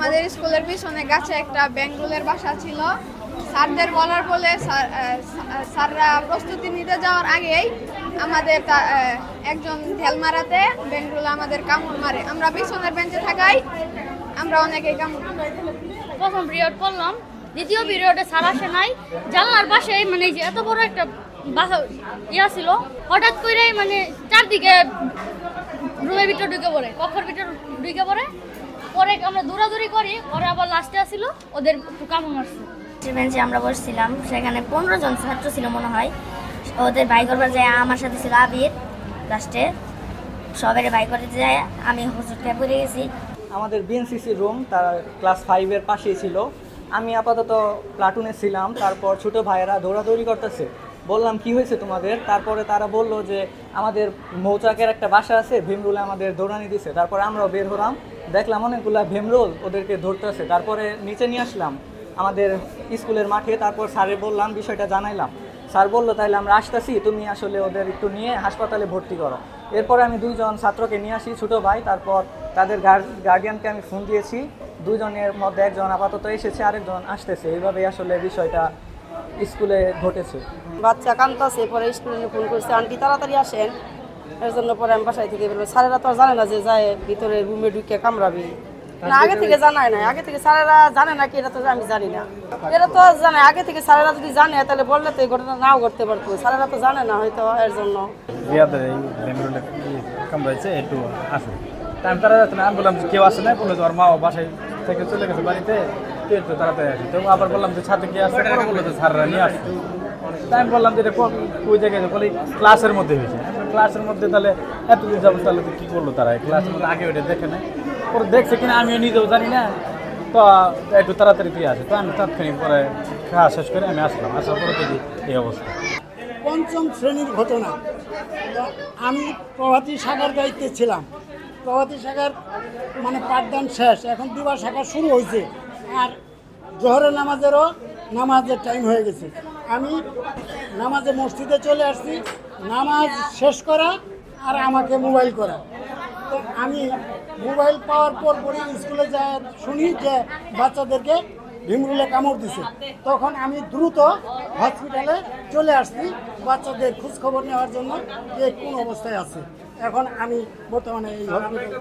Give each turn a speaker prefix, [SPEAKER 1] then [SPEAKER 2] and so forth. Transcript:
[SPEAKER 1] আমাদের স্কুলের পিছনে গাছে একটা বেঙ্গলের বাসা ছিল। স্যারদের বলার বলে স্যাররা প্রস্তুতি নিতে যাওয়ার আগেই আমাদের একজন ঢেল মারাতে বেঙ্গল আমাদের কামড় মারে। আমরা পিছনের বেঞ্চে থাকাই আমরা অনেকেই কামড়।
[SPEAKER 2] প্রথম পিরিয়ড পড়লাম, দ্বিতীয় পিরিয়ডে স্যার আসে নাই। জানলার পাশে মানে যে এত বড় একটা বাসা ছিল, হঠাৎ করে মানে চারদিকে রুমের ভিতরে ঢুকে পড়ে, কক্ষের ভিতরে ঢুকে পড়ে। পরে আমরা দৌড়াদৌড়ি করি, পরে আবার লাস্টে আসছিল ওদের কামড় মারছে।
[SPEAKER 3] বেঞ্চে আমরা বসছিলাম, সেখানে 15 জন ছাত্র ছিল মনে হয়। ওদের বাই করবার যায়, আমার সাথে ছিল আবির। লাস্টে সবাই বাই করতে যায়, আমি হোস্টেলে পড়ে গেছি।
[SPEAKER 4] আমাদের বিএনসিসি রুম তার ক্লাস 5-এর পাশেই ছিল। আমি আপাতত প্লাটুনে ছিলাম। তারপর ছোটো ভাইয়েরা দৌড়াদৌড়ি করতেছে। বললাম কি হয়েছে তোমাদের? তারপরে তারা বলল যে আমাদের মৌচাকের একটা বাসা আছে, ভীমরুলে আমাদের দৌড়ানি দিছে। তারপরে আমরাও বের হলাম, দেখলাম অনেকগুলো ভীমরুল ওদেরকে ধরতেছে। তারপরে নিচে নিয়ে আসলাম আমাদের স্কুলের মাঠে। তারপর স্যারের বললাম, বিষয়টা জানাইলাম। স্যার বললো তাহলে আমরা আসতেছি, তুমি আসলে ওদের একটু নিয়ে হাসপাতালে ভর্তি করো। এরপরে আমি 2 জন ছাত্রকে নিয়ে আসি, ছোটো ভাই। তারপর তাদের গার্ডিয়ানকে আমি ফোন দিয়েছি। 2 জনের মধ্যে একজন আপাতত এসেছে, আরেকজন আসতেছে। এইভাবেই আসলে বিষয়টা স্কুলে ঘটেছে।
[SPEAKER 5] বাচ্চা কাঁদতেছে, পরে স্কুলে ফোন করছে, আন্টি তাড়াতাড়ি আসেন। এর জন্য পরে আমি বাসায় থেকে বেরোবো। স্যারেরা তো আর জানে না যে যায় ভিতরে রুমে ঢুকে কামড়াবি না, আগে থেকে জানায় না। আগে থেকে স্যারেরা জানে না কি, এটা তো আমি জানি না। এটা তো জানে আগে থেকে। স্যারেরা যদি জানে তাহলে বললে তো এই ঘটনা নাও ঘটতে পারতো। স্যারেরা তো জানে না হয়তো, এর জন্য
[SPEAKER 6] কামড়াইছে একটু আসে। আমি তারা যাচ্ছে না, আমি বললাম কেউ আসে না, বললো তোমার মা বাসায় থেকে চলে গেছে বাড়িতে, তুই একটু তাড়াতাড়ি আসে। তো আবার বললাম যে ছাত্র কে আসছে, বললো যে স্যাররা নিয়ে আসছে। তাই আমি বললাম যে এটা ওই জায়গায় বলি ক্লাসের মধ্যে হয়েছে। ক্লাসের মধ্যে তাহলে এতদিন যাবো, তাহলে তো কী করলো তারা? ক্লাসের মধ্যে আগে ওইটা দেখে নেয়, পরে দেখছে কিনা আমিও নিজেও জানি না। তো একটু তাড়াতাড়ি তুই আসে। তো আমি তাৎক্ষণিক পরে খাওয়া শেষ করে আমি আসলাম। আসার পরে দেখি এই অবস্থা।
[SPEAKER 7] 5ম শ্রেণীর ঘটনা। আমি প্রভাতী শাখার দায়িত্বে ছিলাম। প্রভাতী শাখার মানে পাঠদান শেষ, এখন দিবা শাখা শুরু হয়েছে। আর জোহরের নামাজের টাইম হয়ে গেছে। আমি নামাজে মসজিদে চলে আসছি, নামাজ শেষ করা আর আমাকে মোবাইল করা। তো আমি মোবাইল পাওয়ার পরই স্কুলে যা শুনি যে বাচ্চাদেরকে ভীমরুলে কামড় দিছে। তখন আমি দ্রুত হসপিটালে চলে আসছি বাচ্চাদের খোঁজখবর নেওয়ার জন্য যে কোন অবস্থায় আছে। এখন আমি বর্তমানে এই হসপিটালে।